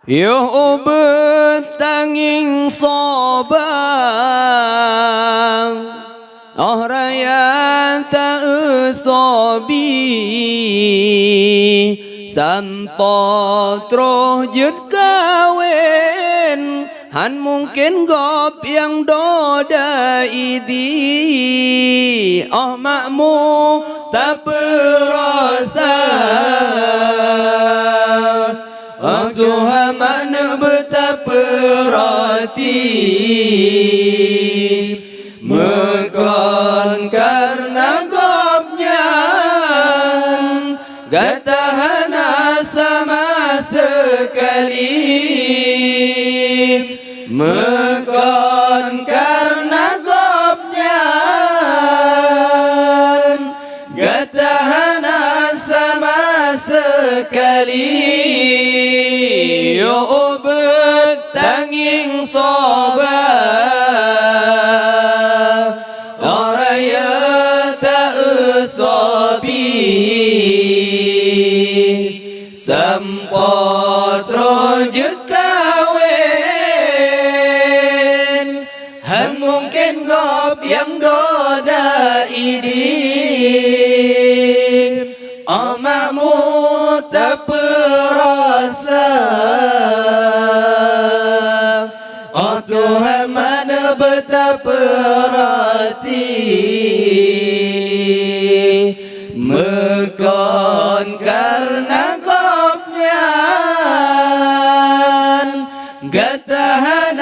Yo bertanging sobang oh raya tak sobi sampo troh jut kawen han mungkin gop yang doda idi oh makmu tak berasa oh Tuhan mana betapa roti mekon karena gopnya gak tahan sama sekali mekon karena gopnya gak tahan sama sekali yo bertanging sobat oraya tak sobi sempot rojut kawen han mungkin gop yang doda iding omakmu tak perasa oh Tuhan mana betapa roti mekon karena gopnya gak tahan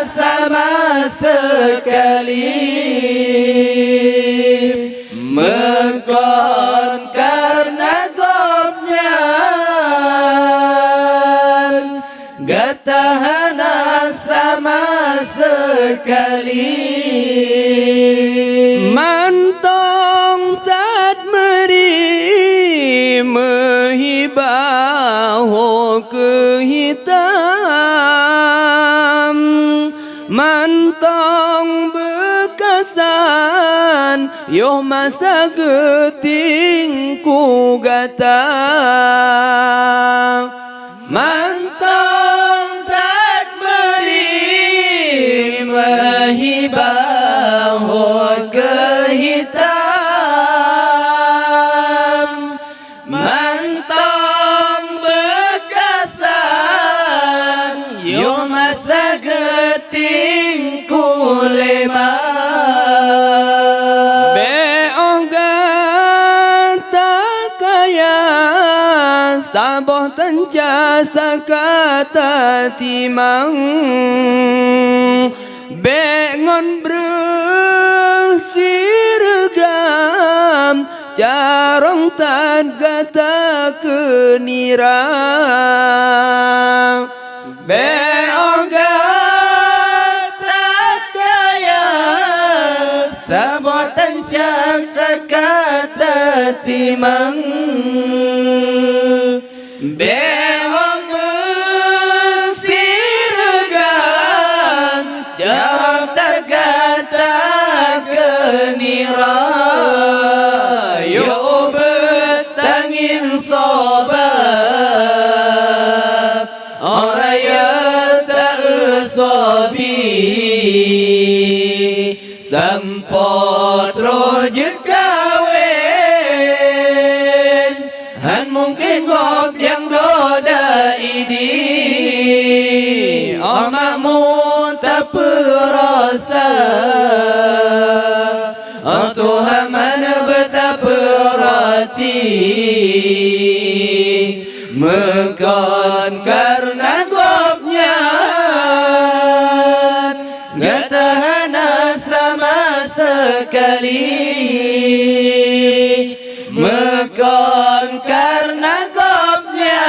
sama sekali mekon karena gopnya gak tahan sama sekali mantong tat meri mehibaho kehitam mantong bekasan yo masa getingku gata mantong tak beri mehibaho kehitam mantong bekasan yo masa getingku lebar saboh tencasa kata timang bengon bersirgam carong tan kata kenira beoga tak kaya saboh tencasa kata timang behong sirgan jawab tergata kenira yo bertanging sobat oraya tak sobi sempot rojut kawen han mungkin gop yang doda ini omakmu tak perasa oh Tuhan mana betapa roti mekon karena gopnya gak tahan sama sekali mekon karena gopnya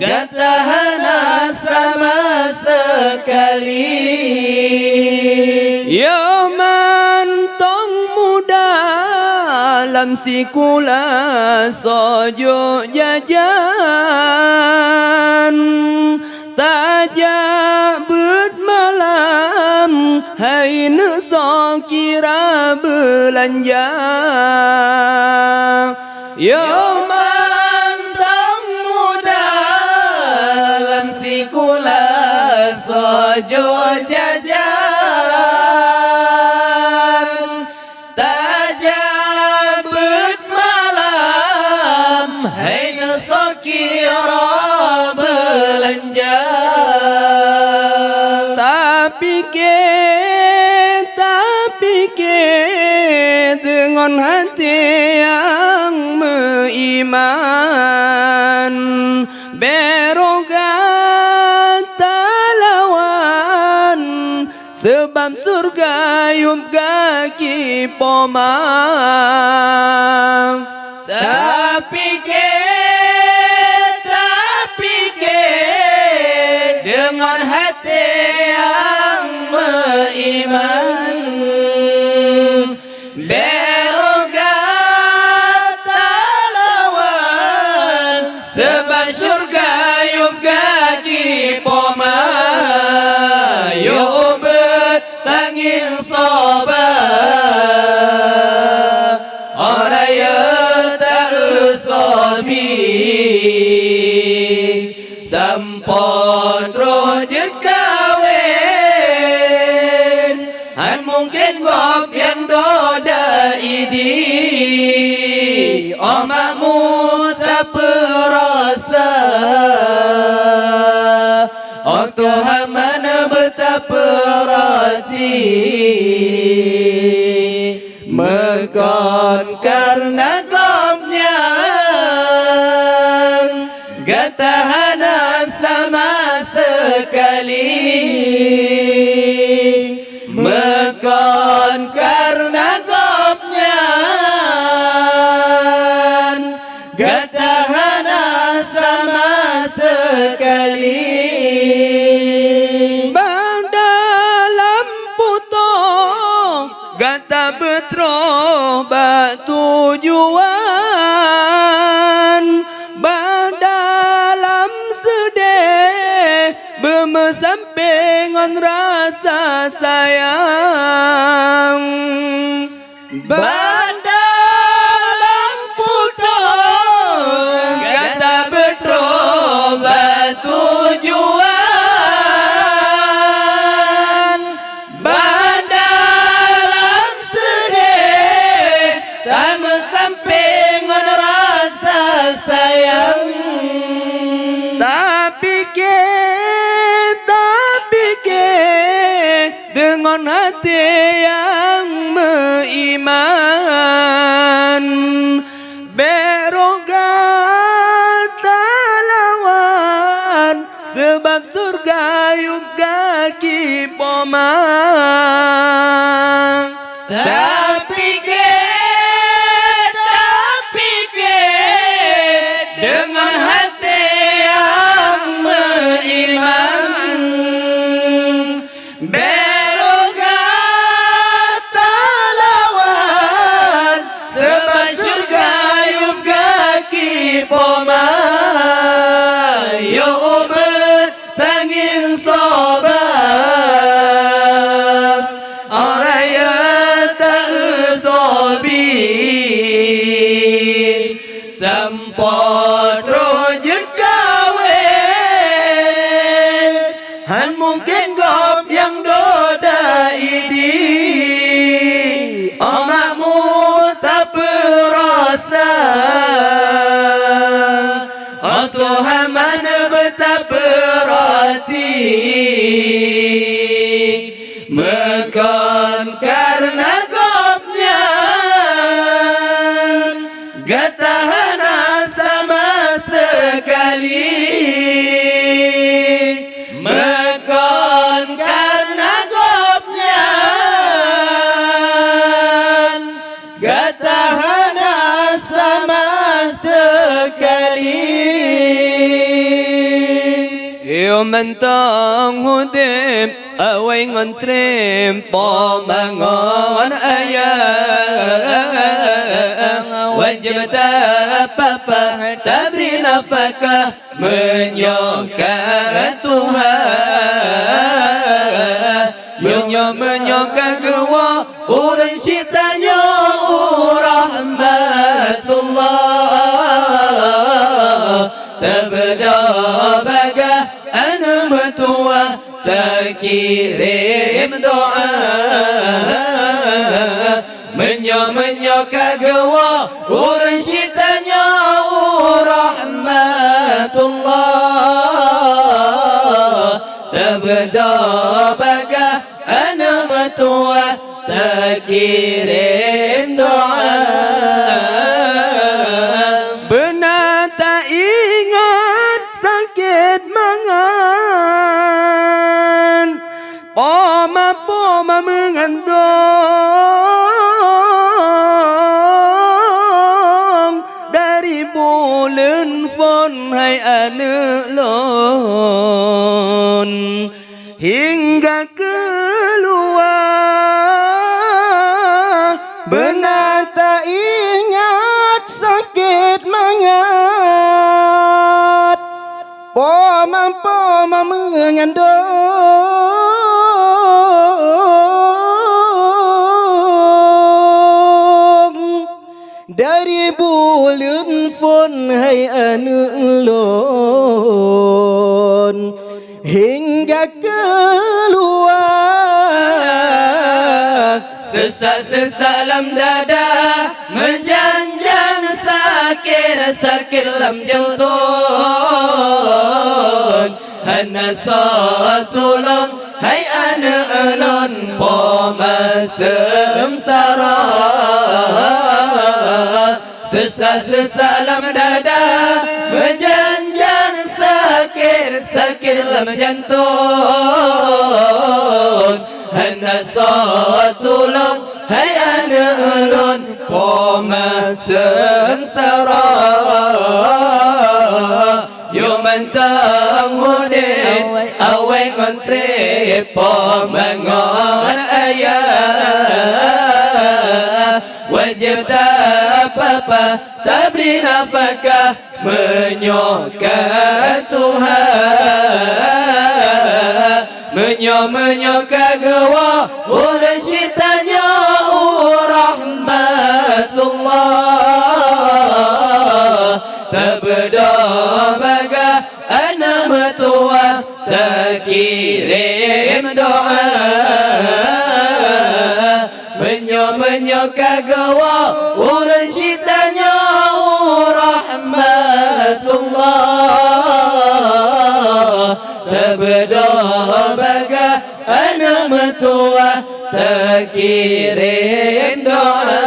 gak tahan sama sekali ya mantong muda lam sikula sojo jajan tajak bet malam hai so kira belanja yo mantong muda rajul jajan tajabut malam hai sokira belanja tapi ke dengan hati yang beriman berogat talawan sebab surga yum kaki pomang tapi ke dengan hati yang beriman berogat talawan sebab surga yum kaki pomang yuk bertangin sobat orang yang tak usobi sampon rojer kawin han mungkin gop yang doda idi omakmu tak perasa Tuhan mana betapa rati Mekon karena gomnya Gak tahan sama sekali Mekon karena gomnya Gak tahan sama sekali Gata betrobat tujuan Badalam sedih Bermesampingan rasa sayang Badalam putus Gata betrobat tujuan sampingan rasa sayang tapi ke dengan hati yang beriman berogat talawan sebab surga yuk kaki pomang tapi dengan hati yang beriman berogat talawan sebab surga yuk kaki pomang yuk bertangin sobat orang yang tak usobi sampot rojer kawin han mungkin gop yang doda idi omakmu tak perasa Tuhan mana betapa rati Mekon karena gopnya Gak tahan sama sekali Mekon karena gopnya Gak tahan sama sekali Yêu mentang hudip away ngontrim pomangon ayah wajib tak apa-apa tabri nafkah menyokah Tuhan menyokah kewa urang citanya rahmatullah tabda baga ana matua terkirim doa menyo kagawa urang syitanya rahmatullah tabda baga ana matua terkirim doa benar tak ingat sakit mangan poma mengandung dari bulan fon hai anak lon hingga keluar benar tak ingat sakit mangat poma mengandung dari bulan fon hai anak lon hingga keluar sesak lam dada menjanjang sakit lam jantung hana satulung hai anak alon poma semsara sesak lam dada menjanjang sakit lam jantung hana satulung hai anak alon poma sengsara yo mantang hudin awai kontre poma ngon ayah wajib tak apa tak beri nafkah menyoka Tuhan menyoka gawa urang syitanya rahmatullah tabda baga ana matua terkirim doa menyoka gawa urang syitanya rahmatullah tabda baga ana matua terkirim doa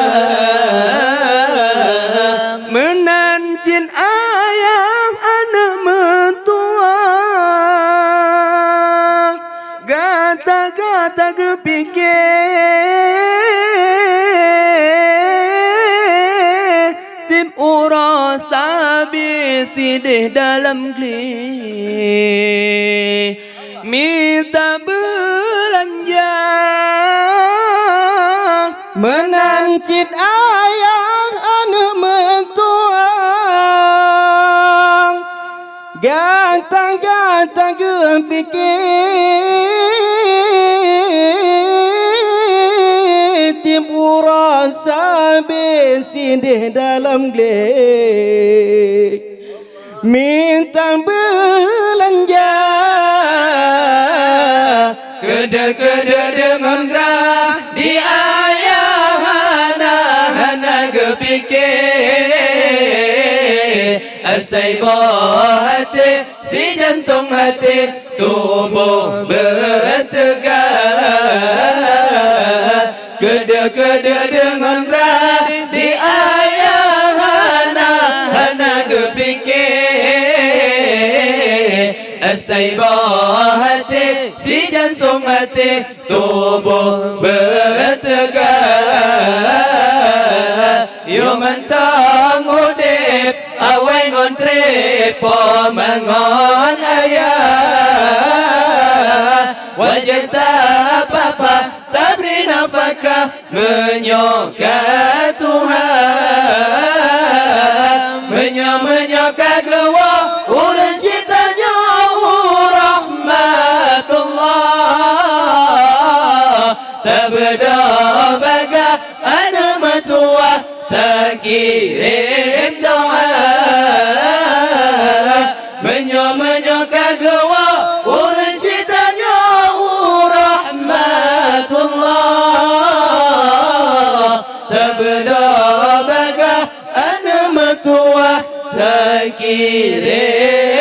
menanjin ayah anak mentua gata kepikir tim ura sabi sidih dalam geli minta belanja menancit ayah anak mentua gata kepikir tim ura sabi sidih dalam geli minta belanja kede dengan gerah di ayah hana kepikir asai hati si jantung hati tubuh bertegar kede dengan gerah di ayah hana kepikir asai hati si jantung hati tubuh bertegar yo mantang udip awai ngontre pomangon ayah wajib tak apa tak beri nafkah menyoka Tuhan menyoka gawa urang syitanya rahmatullah tabda baga ana matua terkirim doa menyoka gawa urang syitanya baga ana matua tak kira